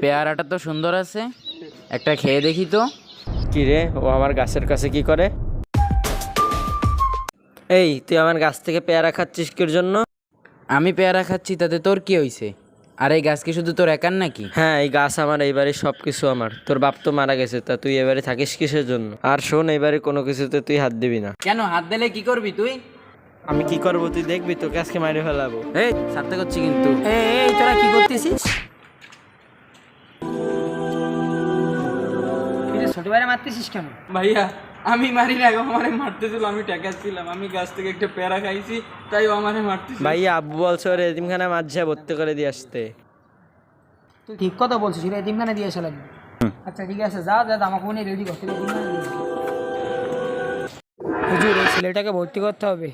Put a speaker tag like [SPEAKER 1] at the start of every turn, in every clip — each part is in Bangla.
[SPEAKER 1] পেয়ারাটা তো সুন্দর আছে, একটা খেয়ে দেখি তো।
[SPEAKER 2] কি রে, ও আমার গাছের কাছে কি করে? এই, তুই আমার গাছ থেকে পেয়ারা খাচ্ছিস কির জন্য?
[SPEAKER 1] আমি পেয়ারা খাচ্ছি তাতে তোর কি হইছে? আর এই গাছ কি শুধু তোর একার নাকি?
[SPEAKER 2] হ্যাঁ, এই গাছ আমার, এই বাড়ির সব কিছু আমার। তোর বাপ তো মারা গেছে, তা তুই এবারে থাকিস কিসের জন্য? আর শোন, এবারে কোনো কিছুতে তুই হাত দিবি না।
[SPEAKER 1] কেন হাত দিলে কি করবি তুই?
[SPEAKER 2] আমি কি করবো তুই দেখবি, তোকে আজকে মারি ফেলাবো।
[SPEAKER 1] এই সাথে করছি কিন্তু।
[SPEAKER 3] এই তোরা কি করতেছিস? ছোট ভাইরা মারতেছিস কেন?
[SPEAKER 4] ভাইয়া আমি মারি না, ও আমারে মারতেছিল, আমি ঠেকাচ্ছিলাম। আমি গাছ থেকে একটা পেয়ারা খাইছি, তাই ও আমারে মারতেছিল।
[SPEAKER 2] ভাইয়া, আব্বু বলছে ওর এতিমখানা মাঝে ভর্তি করে দিয়ে আসতে।
[SPEAKER 3] তুই ঠিক কথা বলছিস, এটা এতিমখানে দিয়ে এসে লাগবে। আচ্ছা ঠিক আছে, যা যা আমাকে মনে রেডি করতে হবে। হুজুর, এই ছেলেটাকে ভর্তি করতে হবে।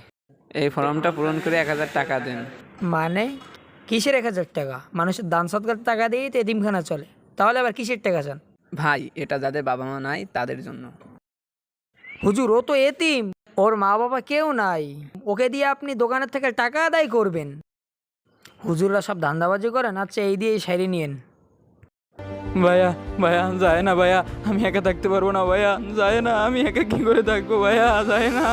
[SPEAKER 4] এই ফর্মটা পূরণ করে 1000 টাকা দেন।
[SPEAKER 3] মানে কিসের 1000 টাকা? মানুষের দান সৎকার টাকা দিয়েই তো এতিমখানা চলে, তাহলে আবার কিসের টাকা চান?
[SPEAKER 4] ভাই, এটা যাদের বাবা মা নাই তাদের জন্য।
[SPEAKER 3] হুজুর, ও তো এতিম, ওর মা বাবা কেউ নাই, ওকে দিয়ে আপনি দোকানের থেকে টাকা আদায় করবেন? হুজুররা সব ধান্দাবাজি করেন। আচ্ছা, এই দিয়ে সাইরি নিয়েন।
[SPEAKER 4] ভাইয়া ভাইয়া যায় না ভাইয়া, আমি একা থাকতে পারবো না ভাইয়া, যায় না, আমি একা কি করে থাকবো ভাইয়া, যায় না।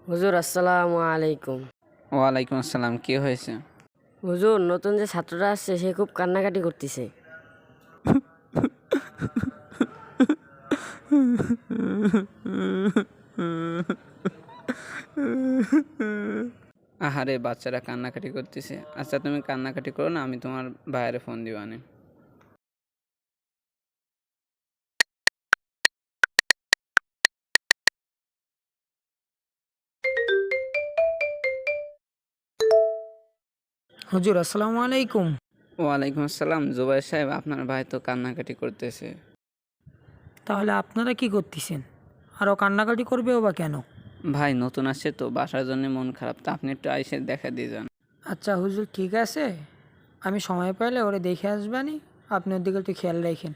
[SPEAKER 5] হুজুর আসসালামু আলাইকুম।
[SPEAKER 4] ওয়ালাইকুম আসসালাম, কি হয়েছে?
[SPEAKER 5] হুজুর, নতুন যে ছাত্রটা আসছে সে খুব কান্নাকাটি করতেছে।
[SPEAKER 4] আহারে, বাচ্চারা কান্নাকাটি করতেছে। আচ্ছা তুমি কান্নাকাটি করো না, আমি তোমার ভাইয়ের ফোন দিবানে।
[SPEAKER 3] হুজুর আসসালামু আলাইকুম।
[SPEAKER 4] ওয়ালাইকুম আসসালাম। জুবাইর সাহেব, আপনার ভাই তো কান্নাকাটি করতেছে।
[SPEAKER 3] তাহলে আপনারা কি করতেছেন? আরও কান্নাকাটি করবেও বা কেন?
[SPEAKER 4] ভাই নতুন আসছে তো, বাসার জন্য মন খারাপ, তা আপনি একটু আইসে দেখা দিয়ে যান।
[SPEAKER 3] আচ্ছা হুজুর, ঠিক আছে, আমি সময় পেলে ওরে দেখে আসবানি, আপনি ওর দিকে একটু খেয়াল রাখেন।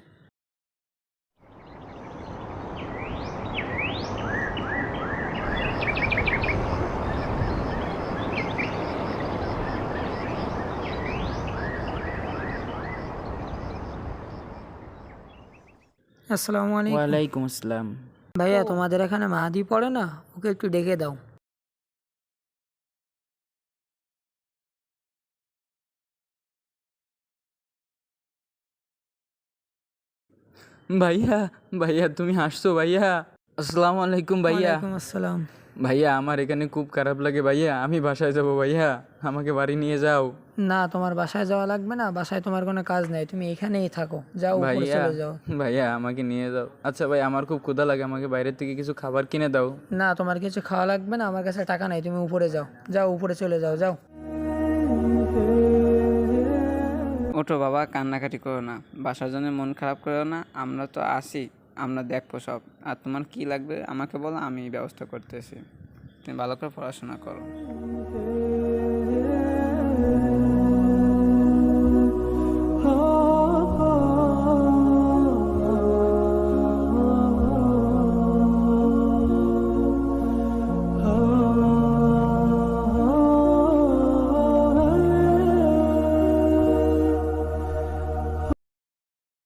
[SPEAKER 3] আসসালামু আলাইকুম।
[SPEAKER 1] ওয়ালাইকুম আসসালাম।
[SPEAKER 3] ভাইয়া, তোমাদের এখানে মাহাদি পড়ে না? ওকে একটু ডেকে দাও।
[SPEAKER 4] ভাইয়া ভাইয়া তুমি হাসছো ভাইয়া? আসসালামু আলাইকুম ভাইয়া।
[SPEAKER 3] ওয়ালাইকুম আসসালাম।
[SPEAKER 4] ভাইয়া আমার এখানে খুব খারাপ লাগে ভাইয়া, আমি বাসায় যাব ভাইয়া, আমাকে বাড়ি নিয়ে যাও।
[SPEAKER 3] না, তোমার বাসায় যাওয়া লাগবে না, বাসায় তোমার কোনো কাজ নাই, তুমি এখানেই থাকো, যাও উপরে
[SPEAKER 4] ভাইয়া
[SPEAKER 3] চলে যাও।
[SPEAKER 4] ভাইয়া আমাকে নিয়ে যাও। আচ্ছা ভাই, আমার খুব ক্ষুধা লাগে, আমাকে বাইরের থেকে কিছু খাবার কিনে দাও।
[SPEAKER 3] না, তোমার কিছু খাওয়া লাগবে না, আমার কাছে টাকা নাই, তুমি উপরে যাও, যাও উপরে চলে যাও, যাও।
[SPEAKER 4] ওঠো বাবা, কান্নাকাটি করো না, বাসার জন্য মন খারাপ করো না, আমরা তো আসি, আমরা দেখবো সব। আর তোমার কি লাগবে আমাকে বলো, আমি ব্যবস্থা করতেছি। তুমি ভালো করে পড়াশোনা করো।